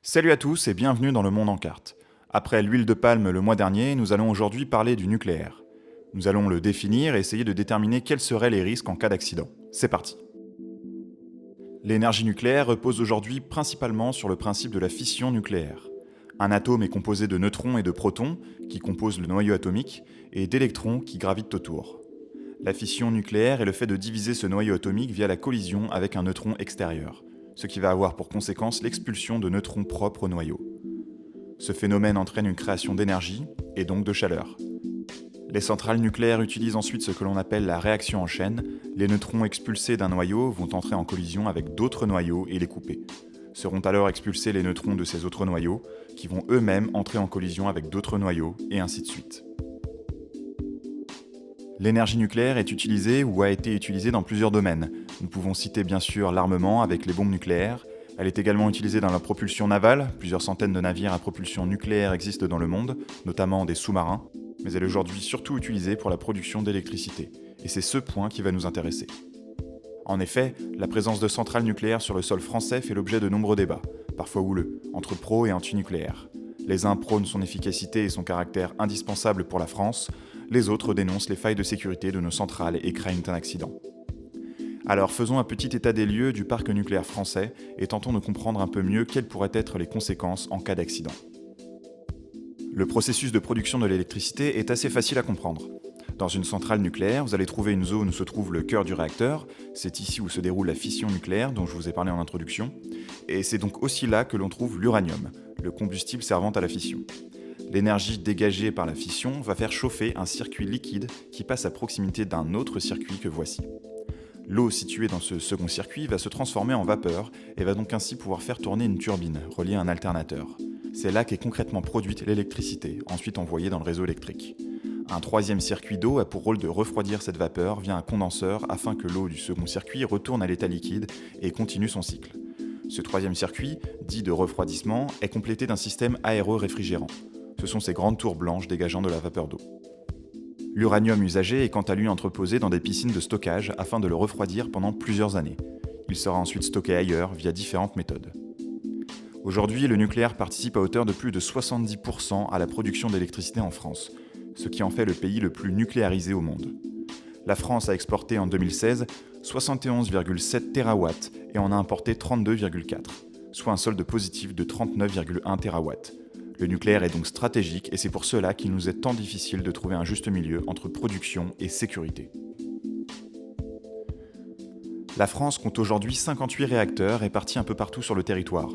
Salut à tous et bienvenue dans Le Monde en carte. Après l'huile de palme le mois dernier, nous allons aujourd'hui parler du nucléaire. Nous allons le définir et essayer de déterminer quels seraient les risques en cas d'accident. C'est parti. L'énergie nucléaire repose aujourd'hui principalement sur le principe de la fission nucléaire. Un atome est composé de neutrons et de protons, qui composent le noyau atomique, et d'électrons qui gravitent autour. La fission nucléaire est le fait de diviser ce noyau atomique via la collision avec un neutron extérieur, ce qui va avoir pour conséquence l'expulsion de neutrons propres au noyau. Ce phénomène entraîne une création d'énergie, et donc de chaleur. Les centrales nucléaires utilisent ensuite ce que l'on appelle la réaction en chaîne. Les neutrons expulsés d'un noyau vont entrer en collision avec d'autres noyaux et les couper. Seront alors expulsés les neutrons de ces autres noyaux, qui vont eux-mêmes entrer en collision avec d'autres noyaux, et ainsi de suite. L'énergie nucléaire est utilisée ou a été utilisée dans plusieurs domaines. Nous pouvons citer bien sûr l'armement avec les bombes nucléaires. Elle est également utilisée dans la propulsion navale. Plusieurs centaines de navires à propulsion nucléaire existent dans le monde, notamment des sous-marins. Mais elle est aujourd'hui surtout utilisée pour la production d'électricité. Et c'est ce point qui va nous intéresser. En effet, la présence de centrales nucléaires sur le sol français fait l'objet de nombreux débats, parfois houleux, entre pro et anti-nucléaires. Les uns prônent son efficacité et son caractère indispensable pour la France, les autres dénoncent les failles de sécurité de nos centrales et craignent un accident. Alors faisons un petit état des lieux du parc nucléaire français et tentons de comprendre un peu mieux quelles pourraient être les conséquences en cas d'accident. Le processus de production de l'électricité est assez facile à comprendre. Dans une centrale nucléaire, vous allez trouver une zone où se trouve le cœur du réacteur, c'est ici où se déroule la fission nucléaire dont je vous ai parlé en introduction, et c'est donc aussi là que l'on trouve l'uranium, le combustible servant à la fission. L'énergie dégagée par la fission va faire chauffer un circuit liquide qui passe à proximité d'un autre circuit que voici. L'eau située dans ce second circuit va se transformer en vapeur et va donc ainsi pouvoir faire tourner une turbine reliée à un alternateur. C'est là qu'est concrètement produite l'électricité, ensuite envoyée dans le réseau électrique. Un troisième circuit d'eau a pour rôle de refroidir cette vapeur via un condenseur afin que l'eau du second circuit retourne à l'état liquide et continue son cycle. Ce troisième circuit, dit de refroidissement, est complété d'un système aéro-réfrigérant. Ce sont ces grandes tours blanches dégageant de la vapeur d'eau. L'uranium usagé est quant à lui entreposé dans des piscines de stockage afin de le refroidir pendant plusieurs années. Il sera ensuite stocké ailleurs via différentes méthodes. Aujourd'hui, le nucléaire participe à hauteur de plus de 70% à la production d'électricité en France, ce qui en fait le pays le plus nucléarisé au monde. La France a exporté en 2016 71,7 TWh et en a importé 32,4, soit un solde positif de 39,1 TWh. Le nucléaire est donc stratégique et c'est pour cela qu'il nous est tant difficile de trouver un juste milieu entre production et sécurité. La France compte aujourd'hui 58 réacteurs répartis un peu partout sur le territoire.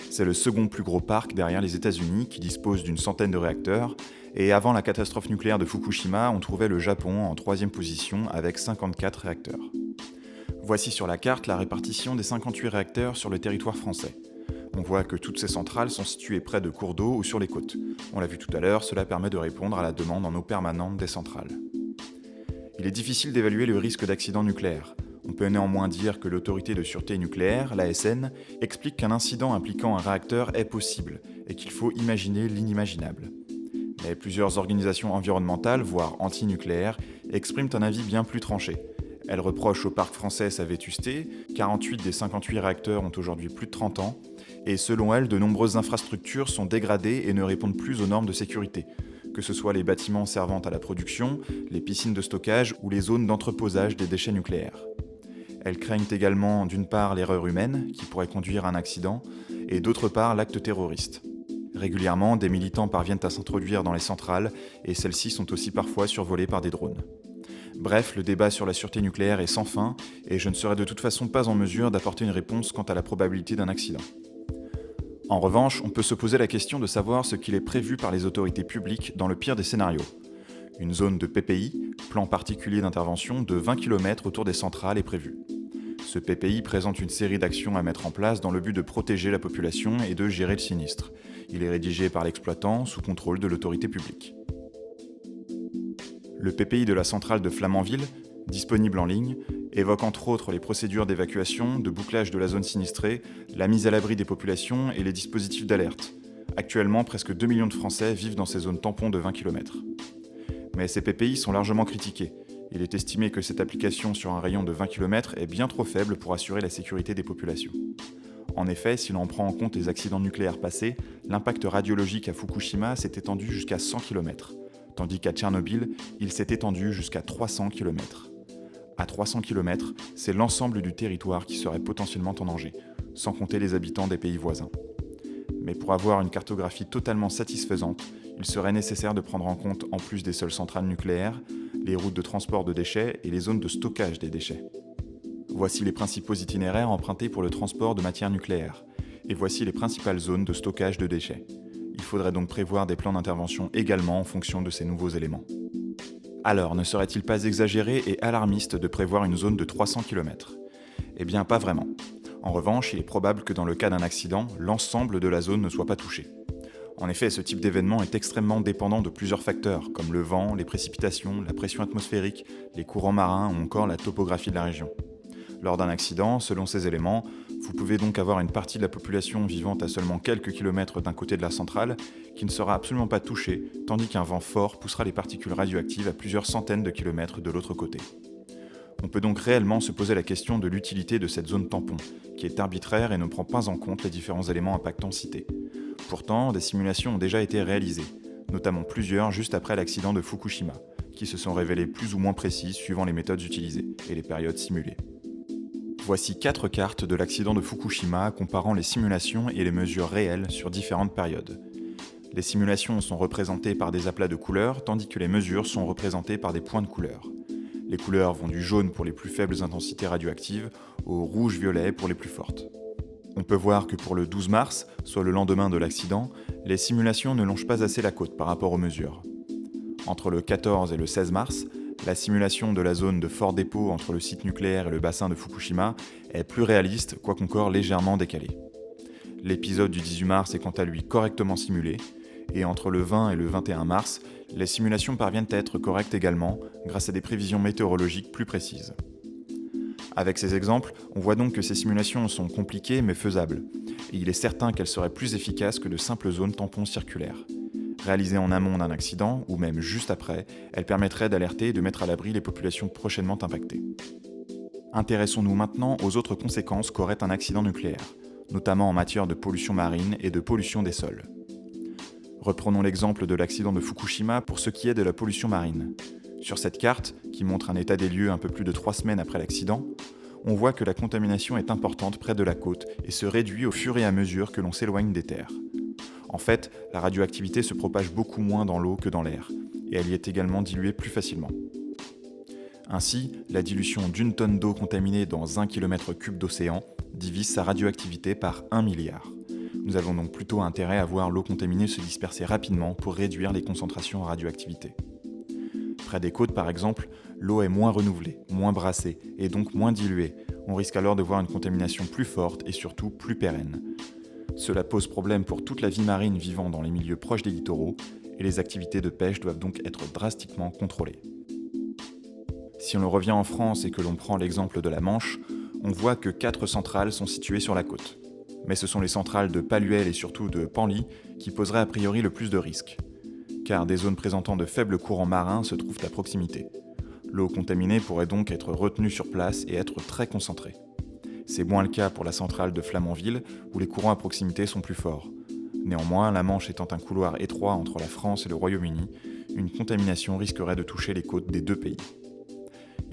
C'est le second plus gros parc derrière les États-Unis qui dispose d'une centaine de réacteurs. Et avant la catastrophe nucléaire de Fukushima, on trouvait le Japon en troisième position avec 54 réacteurs. Voici sur la carte la répartition des 58 réacteurs sur le territoire français. On voit que toutes ces centrales sont situées près de cours d'eau ou sur les côtes. On l'a vu tout à l'heure, cela permet de répondre à la demande en eau permanente des centrales. Il est difficile d'évaluer le risque d'accident nucléaire. On peut néanmoins dire que l'autorité de sûreté nucléaire, l'ASN, explique qu'un incident impliquant un réacteur est possible et qu'il faut imaginer l'inimaginable. Mais plusieurs organisations environnementales, voire anti-nucléaires, expriment un avis bien plus tranché. Elles reprochent au parc français sa vétusté, 48 des 58 réacteurs ont aujourd'hui plus de 30 ans, et selon elles, de nombreuses infrastructures sont dégradées et ne répondent plus aux normes de sécurité, que ce soit les bâtiments servant à la production, les piscines de stockage ou les zones d'entreposage des déchets nucléaires. Elles craignent également d'une part l'erreur humaine, qui pourrait conduire à un accident, et d'autre part l'acte terroriste. Régulièrement, des militants parviennent à s'introduire dans les centrales, et celles-ci sont aussi parfois survolées par des drones. Bref, le débat sur la sûreté nucléaire est sans fin, et je ne serai de toute façon pas en mesure d'apporter une réponse quant à la probabilité d'un accident. En revanche, on peut se poser la question de savoir ce qu'il est prévu par les autorités publiques dans le pire des scénarios. Une zone de PPI, plan particulier d'intervention, de 20 km autour des centrales est prévue. Ce PPI présente une série d'actions à mettre en place dans le but de protéger la population et de gérer le sinistre. Il est rédigé par l'exploitant sous contrôle de l'autorité publique. Le PPI de la centrale de Flamanville, disponible en ligne, évoque entre autres les procédures d'évacuation, de bouclage de la zone sinistrée, la mise à l'abri des populations et les dispositifs d'alerte. Actuellement, presque 2 millions de Français vivent dans ces zones tampons de 20 km. Mais ces PPI sont largement critiqués. Il est estimé que cette application sur un rayon de 20 km est bien trop faible pour assurer la sécurité des populations. En effet, si l'on prend en compte les accidents nucléaires passés, l'impact radiologique à Fukushima s'est étendu jusqu'à 100 km, tandis qu'à Tchernobyl, il s'est étendu jusqu'à 300 km. À 300 km, c'est l'ensemble du territoire qui serait potentiellement en danger, sans compter les habitants des pays voisins. Mais pour avoir une cartographie totalement satisfaisante, il serait nécessaire de prendre en compte, en plus des seules centrales nucléaires, les routes de transport de déchets et les zones de stockage des déchets. Voici les principaux itinéraires empruntés pour le transport de matières nucléaires, et voici les principales zones de stockage de déchets. Il faudrait donc prévoir des plans d'intervention également en fonction de ces nouveaux éléments. Alors, ne serait-il pas exagéré et alarmiste de prévoir une zone de 300 km ? Eh bien, pas vraiment. En revanche, il est probable que dans le cas d'un accident, l'ensemble de la zone ne soit pas touché. En effet, ce type d'événement est extrêmement dépendant de plusieurs facteurs, comme le vent, les précipitations, la pression atmosphérique, les courants marins ou encore la topographie de la région. Lors d'un accident, selon ces éléments, vous pouvez donc avoir une partie de la population vivant à seulement quelques kilomètres d'un côté de la centrale qui ne sera absolument pas touchée, tandis qu'un vent fort poussera les particules radioactives à plusieurs centaines de kilomètres de l'autre côté. On peut donc réellement se poser la question de l'utilité de cette zone tampon, qui est arbitraire et ne prend pas en compte les différents éléments impactants cités. Pourtant, des simulations ont déjà été réalisées, notamment plusieurs juste après l'accident de Fukushima, qui se sont révélées plus ou moins précises suivant les méthodes utilisées et les périodes simulées. Voici 4 cartes de l'accident de Fukushima comparant les simulations et les mesures réelles sur différentes périodes. Les simulations sont représentées par des aplats de couleurs, tandis que les mesures sont représentées par des points de couleur. Les couleurs vont du jaune pour les plus faibles intensités radioactives au rouge-violet pour les plus fortes. On peut voir que pour le 12 mars, soit le lendemain de l'accident, les simulations ne longent pas assez la côte par rapport aux mesures. Entre le 14 et le 16 mars, la simulation de la zone de fort dépôt entre le site nucléaire et le bassin de Fukushima est plus réaliste, quoique encore légèrement décalée. L'épisode du 18 mars est quant à lui correctement simulé, et entre le 20 et le 21 mars, les simulations parviennent à être correctes également grâce à des prévisions météorologiques plus précises. Avec ces exemples, on voit donc que ces simulations sont compliquées mais faisables, et il est certain qu'elles seraient plus efficaces que de simples zones tampons circulaires. Réalisées en amont d'un accident, ou même juste après, elles permettraient d'alerter et de mettre à l'abri les populations prochainement impactées. Intéressons-nous maintenant aux autres conséquences qu'aurait un accident nucléaire, notamment en matière de pollution marine et de pollution des sols. Reprenons l'exemple de l'accident de Fukushima pour ce qui est de la pollution marine. Sur cette carte, qui montre un état des lieux un peu plus de 3 semaines après l'accident, on voit que la contamination est importante près de la côte et se réduit au fur et à mesure que l'on s'éloigne des terres. En fait, la radioactivité se propage beaucoup moins dans l'eau que dans l'air, et elle y est également diluée plus facilement. Ainsi, la dilution d'une tonne d'eau contaminée dans 1 km3 d'océan divise sa radioactivité par 1 milliard. Nous avons donc plutôt intérêt à voir l'eau contaminée se disperser rapidement pour réduire les concentrations en radioactivité. Près des côtes par exemple, l'eau est moins renouvelée, moins brassée et donc moins diluée. On risque alors de voir une contamination plus forte et surtout plus pérenne. Cela pose problème pour toute la vie marine vivant dans les milieux proches des littoraux et les activités de pêche doivent donc être drastiquement contrôlées. Si on revient en France et que l'on prend l'exemple de la Manche, on voit que 4 centrales sont situées sur la côte. Mais ce sont les centrales de Paluel et surtout de Penly qui poseraient a priori le plus de risques, car des zones présentant de faibles courants marins se trouvent à proximité. L'eau contaminée pourrait donc être retenue sur place et être très concentrée. C'est moins le cas pour la centrale de Flamanville, où les courants à proximité sont plus forts. Néanmoins, la Manche étant un couloir étroit entre la France et le Royaume-Uni, une contamination risquerait de toucher les côtes des 2 pays.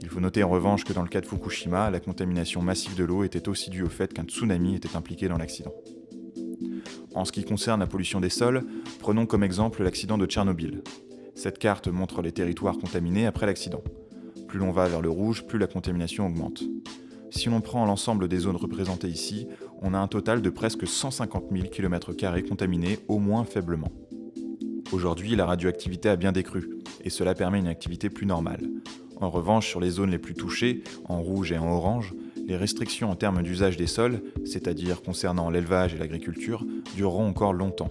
Il faut noter en revanche que dans le cas de Fukushima, la contamination massive de l'eau était aussi due au fait qu'un tsunami était impliqué dans l'accident. En ce qui concerne la pollution des sols, prenons comme exemple l'accident de Tchernobyl. Cette carte montre les territoires contaminés après l'accident. Plus l'on va vers le rouge, plus la contamination augmente. Si l'on prend l'ensemble des zones représentées ici, on a un total de presque 150 000 km² contaminés, au moins faiblement. Aujourd'hui, la radioactivité a bien décru, et cela permet une activité plus normale. En revanche, sur les zones les plus touchées, en rouge et en orange, les restrictions en termes d'usage des sols, c'est-à-dire concernant l'élevage et l'agriculture, dureront encore longtemps.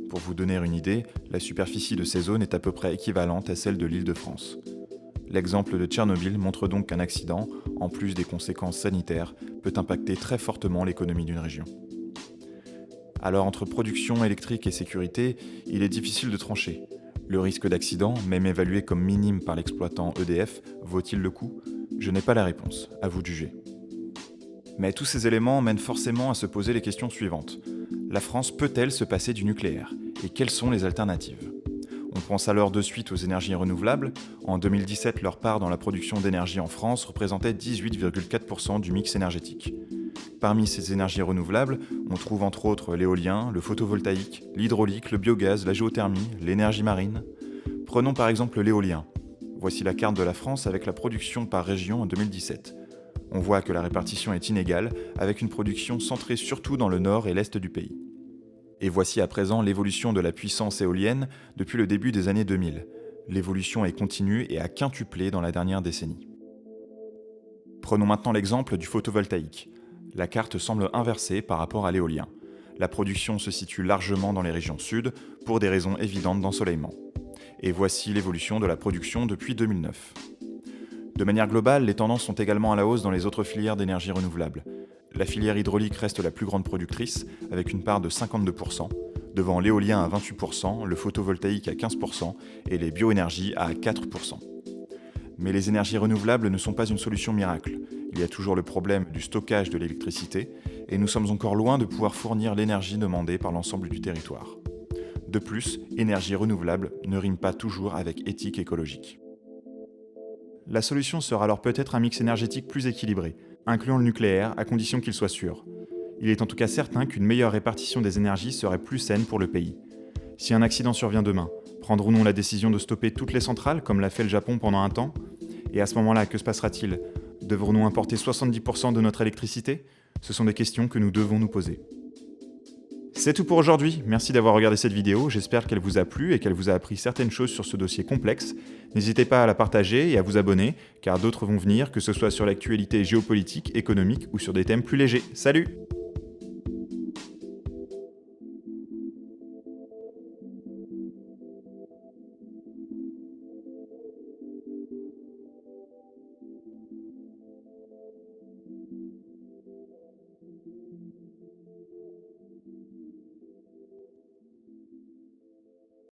Pour vous donner une idée, la superficie de ces zones est à peu près équivalente à celle de l'Île-de-France. L'exemple de Tchernobyl montre donc qu'un accident, en plus des conséquences sanitaires, peut impacter très fortement l'économie d'une région. Alors entre production électrique et sécurité, il est difficile de trancher. Le risque d'accident, même évalué comme minime par l'exploitant EDF, vaut-il le coup ? Je n'ai pas la réponse, à vous de juger. Mais tous ces éléments mènent forcément à se poser les questions suivantes. La France peut-elle se passer du nucléaire? Et quelles sont les alternatives? On pense alors de suite aux énergies renouvelables. En 2017, leur part dans la production d'énergie en France représentait 18,4% du mix énergétique. Parmi ces énergies renouvelables, on trouve entre autres l'éolien, le photovoltaïque, l'hydraulique, le biogaz, la géothermie, l'énergie marine. Prenons par exemple l'éolien. Voici la carte de la France avec la production par région en 2017. On voit que la répartition est inégale, avec une production centrée surtout dans le nord et l'est du pays. Et voici à présent l'évolution de la puissance éolienne depuis le début des années 2000. L'évolution est continue et a quintuplé dans la dernière décennie. Prenons maintenant l'exemple du photovoltaïque. La carte semble inversée par rapport à l'éolien. La production se situe largement dans les régions sud, pour des raisons évidentes d'ensoleillement. Et voici l'évolution de la production depuis 2009. De manière globale, les tendances sont également à la hausse dans les autres filières d'énergie renouvelable. La filière hydraulique reste la plus grande productrice, avec une part de 52%, devant l'éolien à 28%, le photovoltaïque à 15% et les bioénergies à 4%. Mais les énergies renouvelables ne sont pas une solution miracle. Il y a toujours le problème du stockage de l'électricité, et nous sommes encore loin de pouvoir fournir l'énergie demandée par l'ensemble du territoire. De plus, énergie renouvelable ne rime pas toujours avec éthique écologique. La solution sera alors peut-être un mix énergétique plus équilibré, incluant le nucléaire à condition qu'il soit sûr. Il est en tout cas certain qu'une meilleure répartition des énergies serait plus saine pour le pays. Si un accident survient demain, prendrons-nous la décision de stopper toutes les centrales comme l'a fait le Japon pendant un temps? Et à ce moment-là, que se passera-t-il? Devrons-nous importer 70% de notre électricité? Ce sont des questions que nous devons nous poser. C'est tout pour aujourd'hui, merci d'avoir regardé cette vidéo, j'espère qu'elle vous a plu et qu'elle vous a appris certaines choses sur ce dossier complexe. N'hésitez pas à la partager et à vous abonner, car d'autres vont venir, que ce soit sur l'actualité géopolitique, économique ou sur des thèmes plus légers. Salut!